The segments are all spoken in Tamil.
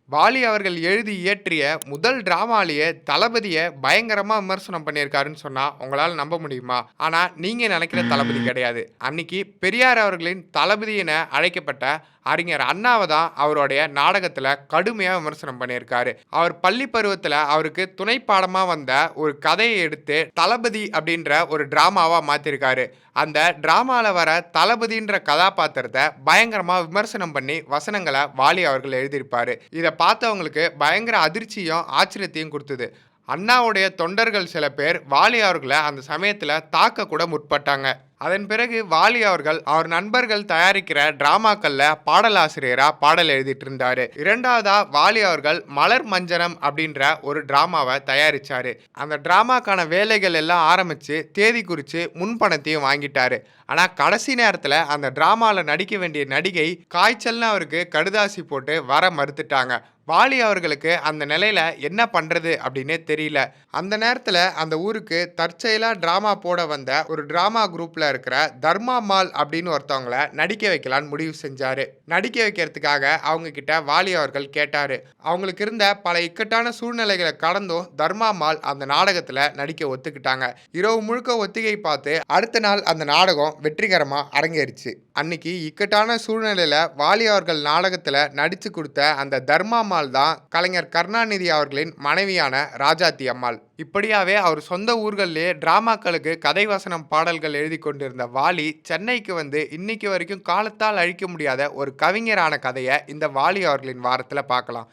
வாலி அவர்கள் எழுதி இயற்றிய முதல் டிராமாலேயே தளபதிய பயங்கரமா விமர்சனம் பண்ணியிருக்காருன்னு சொன்னா உங்களால நம்ப முடியுமா? ஆனா நீங்க நினைக்கிற தளபதி கிடையாது. அன்னைக்கு பெரியார் அவர்களின் தளபதி என அழைக்கப்பட்ட அறிஞர் அண்ணாவ தான் அவருடைய நாடகத்துல கடுமையா விமர்சனம் பண்ணியிருக்காரு. அவர் பள்ளி பருவத்துல அவருக்கு துணை பாடமா வந்த ஒரு கதையை எடுத்து தளபதி அப்படின்ற ஒரு டிராமாவா மாத்திருக்காரு. அந்த டிராமால வர தளபதின்ற கதாபாத்திரத்தை பயங்கரமா விமர்சனம் பண்ணி வசனங்களை வாலி அவர்கள் எழுதியிருப்பாரு. இதை பார்த்தவங்களுக்கு பயங்கர அதிர்ச்சியும் ஆச்சரியத்தையும் கொடுத்தது. அண்ணாவுடைய தொண்டர்கள் சில பேர் வாலி அவர்களை அந்த சமயத்துல தாக்க கூட முற்பட்டாங்க. அதன் பிறகு வாலி அவர்கள் அவர் நண்பர்கள் தயாரிக்கிற டிராமாக்கள்ல பாடலாசிரியரா பாடல் எழுதிட்டு இருந்தாரு. இரண்டாவதா வாலி அவர்கள் மலர் மஞ்சனம் அப்படின்ற ஒரு டிராமாவை தயாரிச்சாரு. அந்த டிராமாக்கான வேலைகள் எல்லாம் ஆரம்பிச்சு தேதி குறிச்சு முன்பணத்தையும் வாங்கிட்டாரு. ஆனா கடைசி நேரத்துல அந்த டிராமால நடிக்க வேண்டிய நடிகை காய்ச்சல்னு அவருக்கு கடுதாசி போட்டு வர மறுத்துட்டாங்க. வாலி அவர்களுக்கு அந்த நிலையில என்ன பண்றது அப்படின்னே தெரியல. அந்த நேரத்துல அந்த ஊருக்கு தற்செயலா டிராமா போட வந்த ஒரு டிராமா குரூப்ல இருக்கிற தர்மா மால் அப்படின்னு ஒருத்தவங்கள நடிக்க வைக்கலான்னு முடிவு செஞ்சாரு. நடிக்க வைக்கிறதுக்காக அவங்க கிட்ட வாலி அவர்கள் கேட்டாரு. அவங்களுக்கு இருந்த பல இக்கட்டான சூழ்நிலைகளை கடந்தும் தர்மா மால் அந்த நாடகத்துல நடிக்க ஒத்துக்கிட்டாங்க. இரவு முழுக்க ஒத்திகை பார்த்து அடுத்த நாள் அந்த நாடகம் வெற்றிகரமா அரங்கேறிச்சு. அன்னைக்கு இக்கட்டான சூழ்நிலையில வாலி அவர்கள் நாடகத்துல நடிச்சு கொடுத்த அந்த தர்மா அம்மாள் தான் கலைஞர் கருணாநிதி அவர்களின் மனைவியான ராஜாத்தி அம்மாள். இப்படியாவே அவர் சொந்த ஊர்களிலேயே டிராமாக்களுக்கு கதை வசனம் பாடல்கள் எழுதி கொண்டிருந்த வாலி சென்னைக்கு வந்து இன்னைக்கு வரைக்கும் காலத்தால் அழிக்க முடியாத ஒரு கவிஞரான கதையை இந்த வாலி அவர்களின் வாரத்துல பார்க்கலாம்.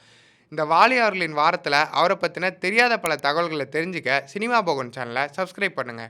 இந்த வாலி அவர்களின் வாரத்துல அவரை பத்தின தெரியாத பல தகவல்களை தெரிஞ்சுக்க சினிமா போகன் சேனலை சப்ஸ்கிரைப் பண்ணுங்க.